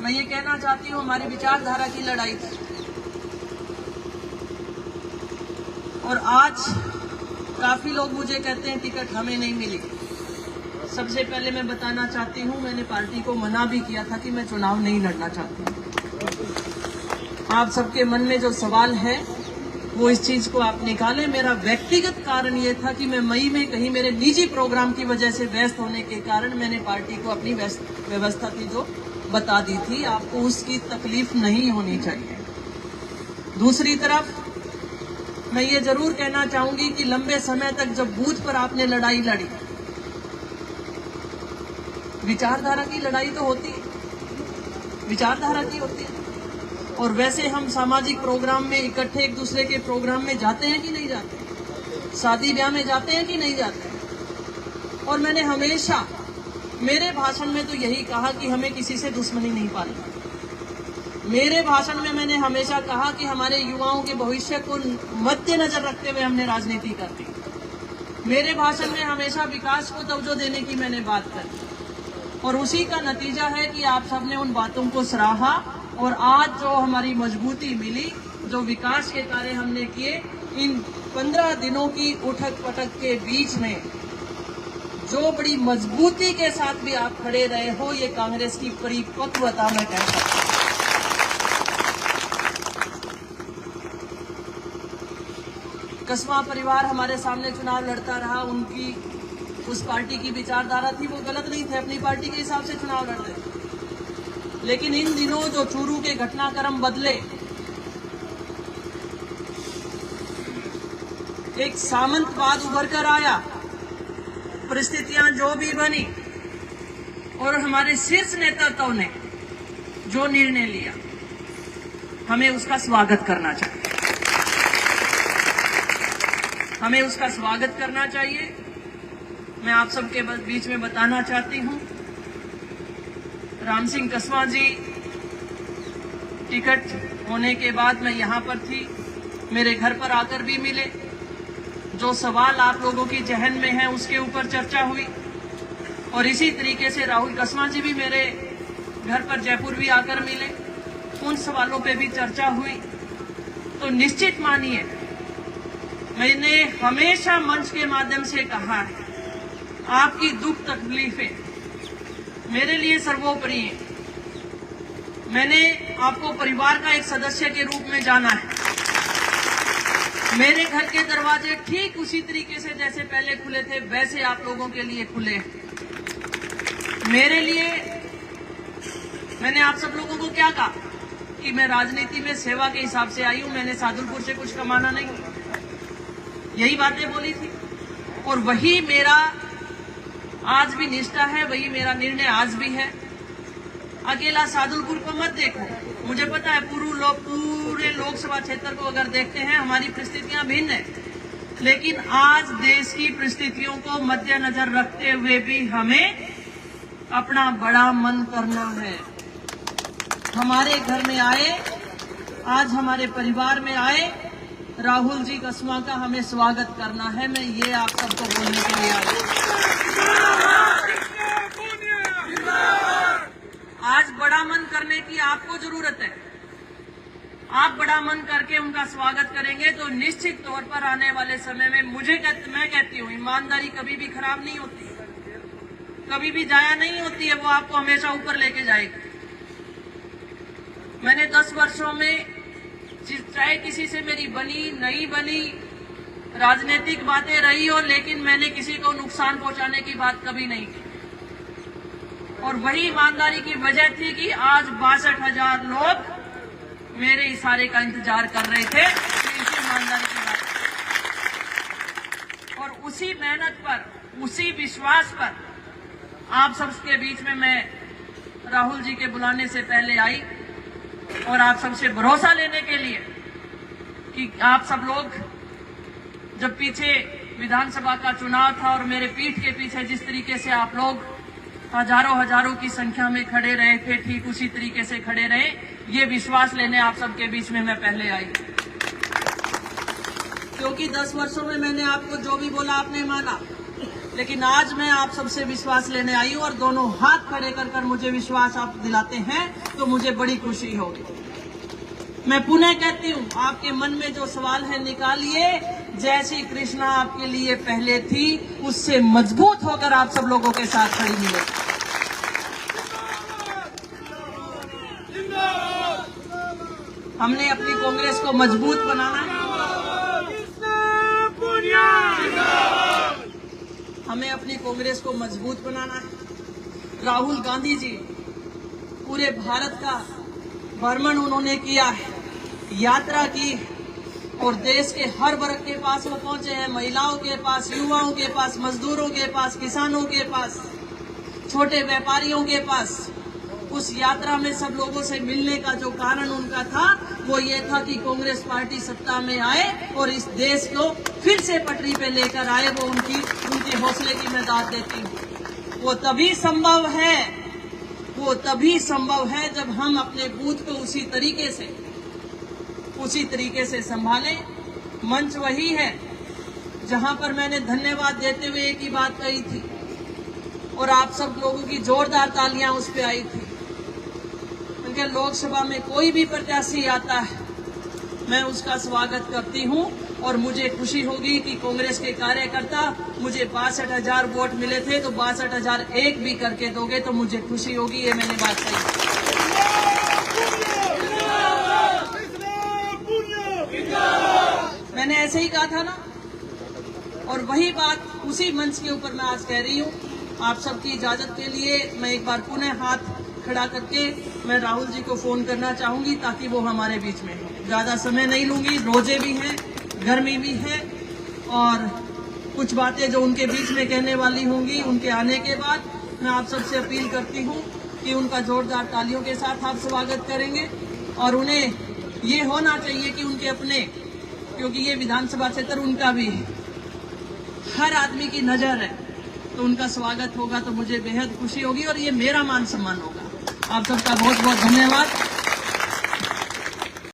मैं ये कहना चाहती हूँ हमारी विचारधारा की लड़ाई थी और आज काफी लोग मुझे कहते हैं टिकट हमें नहीं मिली। सबसे पहले मैं बताना चाहती हूँ मैंने पार्टी को मना भी किया था कि मैं चुनाव नहीं लड़ना चाहती हूँ। आप सबके मन में जो सवाल है वो इस चीज को आप निकालें। मेरा व्यक्तिगत कारण ये था कि मैं मई में कहीं मेरे निजी प्रोग्राम की वजह से व्यस्त होने के कारण मैंने पार्टी को अपनी व्यवस्था की जो बता दी थी। आपको उसकी तकलीफ नहीं होनी चाहिए। दूसरी तरफ मैं ये जरूर कहना चाहूंगी कि लंबे समय तक जब बूथ पर आपने लड़ाई लड़ी, विचारधारा की लड़ाई तो होती है, विचारधारा की होती है। और वैसे हम सामाजिक प्रोग्राम में इकट्ठे एक दूसरे के प्रोग्राम में जाते हैं कि नहीं जाते, शादी ब्याह में जाते हैं कि नहीं जाते। और मैंने हमेशा मेरे भाषण में तो यही कहा कि हमें किसी से दुश्मनी नहीं पालनी। मेरे भाषण में मैंने हमेशा कहा कि हमारे युवाओं के भविष्य को मद्देनजर रखते हुए हमने राजनीति करनी। मेरे भाषण में हमेशा विकास को तवज्जो देने की मैंने बात करी और उसी का नतीजा है कि आप सबने उन बातों को सराहा और आज जो हमारी मजबूती मिली, जो विकास के कार्य हमने किए, इन 15 दिनों की उठक पटक के बीच में जो बड़ी मजबूती के साथ भी आप खड़े रहे हो, ये कांग्रेस की परिपक्वता मैं कह सकता हूं। कस्बा परिवार हमारे सामने चुनाव लड़ता रहा, उनकी उस पार्टी की विचारधारा थी, वो गलत नहीं थे, अपनी पार्टी के हिसाब से चुनाव लड़ रहे थे। लेकिन इन दिनों जो चूरू के घटनाक्रम बदले, एक सामंतवाद उभर कर आया, परिस्थितियां जो भी बनी और हमारे शीर्ष नेतृत्व ने जो निर्णय लिया, हमें उसका स्वागत करना चाहिए। हमें उसका स्वागत करना चाहिए। मैं आप सबके बीच में बताना चाहती हूं, राम सिंह कस्बा जी टिकट होने के बाद मैं यहां पर थी, मेरे घर पर आकर भी मिले। जो सवाल आप लोगों की जहन में है उसके ऊपर चर्चा हुई और इसी तरीके से राहुल कस्बा जी भी मेरे घर पर जयपुर भी आकर मिले, उन सवालों पे भी चर्चा हुई। तो निश्चित मानिए, मैंने हमेशा मंच के माध्यम से कहा है, आपकी दुख तकलीफें मेरे लिए सर्वोपरि है। मैंने आपको परिवार का एक सदस्य के रूप में जाना है। मेरे घर के दरवाजे ठीक उसी तरीके से जैसे पहले खुले थे वैसे आप लोगों के लिए खुले हैं। मेरे लिए मैंने आप सब लोगों को क्या कहा कि मैं राजनीति में सेवा के हिसाब से आई हूं, मैंने सादुलपुर से कुछ कमाना नहीं, यही बातें बोली थी। और वही मेरा आज भी निष्ठा है, वही मेरा निर्णय आज भी है। अकेला सादुलपुर को मत देखो, मुझे पता है पूरे लोकसभा क्षेत्र को अगर देखते हैं हमारी परिस्थितियां भिन्न है, लेकिन आज देश की परिस्थितियों को मद्देनजर रखते हुए भी हमें अपना बड़ा मन करना है। हमारे घर में आए, आज हमारे परिवार में आए, राहुल जी कस्बा का हमें स्वागत करना है। मैं ये आप सबको बोलने के लिए आई। आज बड़ा मन करने की आपको जरूरत है। आप बड़ा मन करके उनका स्वागत करेंगे तो निश्चित तौर पर आने वाले समय में मैं कहती हूँ, ईमानदारी कभी भी खराब नहीं होती, कभी भी जाया नहीं होती है, वो आपको हमेशा ऊपर लेके जाएगी। मैंने 10 वर्षों में चाहे किसी से मेरी बनी नहीं बनी राजनीतिक बातें रही हो, लेकिन मैंने किसी को नुकसान पहुंचाने की बात कभी नहीं की। और वही ईमानदारी की वजह थी कि आज 62,000 लोग मेरे इशारे का इंतजार कर रहे थे। इसी ईमानदारी की बात और उसी मेहनत पर, उसी विश्वास पर आप सबके बीच में मैं राहुल जी के बुलाने से पहले आई और आप सबसे भरोसा लेने के लिए कि आप सब लोग जब पीछे विधानसभा का चुनाव था और मेरे पीठ के पीछे जिस तरीके से आप लोग हजारों की संख्या में खड़े रहे थे, ठीक उसी तरीके से खड़े रहे, ये विश्वास लेने आप सबके बीच में मैं पहले आई। क्योंकि 10 वर्षों में मैंने आपको जो भी बोला आपने माना, लेकिन आज मैं आप सबसे विश्वास लेने आई हूं और दोनों हाथ खड़े कर मुझे विश्वास आप दिलाते हैं तो मुझे बड़ी खुशी होगी। मैं पुनः कहती हूं, आपके मन में जो सवाल है निकालिए। जैसी कृष्णा आपके लिए पहले थी उससे मजबूत होकर आप सब लोगों के साथ खड़ी मिले। हमने अपनी कांग्रेस को मजबूत बनाना है। हमें अपनी कांग्रेस को मजबूत बनाना है। राहुल गांधी जी पूरे भारत का भ्रमण उन्होंने किया है, यात्रा की और देश के हर वर्ग के पास वो पहुंचे हैं। महिलाओं के पास, युवाओं के पास, मजदूरों के पास, किसानों के पास, छोटे व्यापारियों के पास। उस यात्रा में सब लोगों से मिलने का जो कारण उनका था वो ये था कि कांग्रेस पार्टी सत्ता में आए और इस देश को फिर से पटरी पे लेकर आए। वो उनके हौसले की मैं दाद देती हूँ। वो तभी संभव है जब हम अपने बूथ को उसी तरीके से संभालें। मंच वही है जहां पर मैंने धन्यवाद देते हुए एक ही बात कही थी और आप सब लोगों की जोरदार तालियां उस पे आई थी। उनके लोकसभा में कोई भी प्रत्याशी आता है मैं उसका स्वागत करती हूं और मुझे खुशी होगी कि कांग्रेस के कार्यकर्ता, मुझे 62,000 वोट मिले थे तो 62,001 भी करके दोगे तो मुझे खुशी होगी। ये मैंने बात कही। मैंने ऐसे ही कहा था ना, और वही बात उसी मंच के ऊपर मैं आज कह रही हूँ। आप सबकी इजाजत के लिए मैं एक बार पुनः हाथ खड़ा करके मैं राहुल जी को फोन करना चाहूंगी ताकि वो हमारे बीच में हो। ज्यादा समय नहीं लूंगी, रोजे भी हैं, गर्मी भी है और कुछ बातें जो उनके बीच में कहने वाली होंगी उनके आने के बाद मैं आप सबसे अपील करती हूँ कि उनका जोरदार तालियों के साथ आप स्वागत करेंगे। और उन्हें ये होना चाहिए कि उनके अपने, क्योंकि ये विधानसभा क्षेत्र उनका भी है, हर आदमी की नजर है, तो उनका स्वागत होगा तो मुझे बेहद खुशी होगी और ये मेरा मान सम्मान होगा। आप सबका बहुत बहुत धन्यवाद।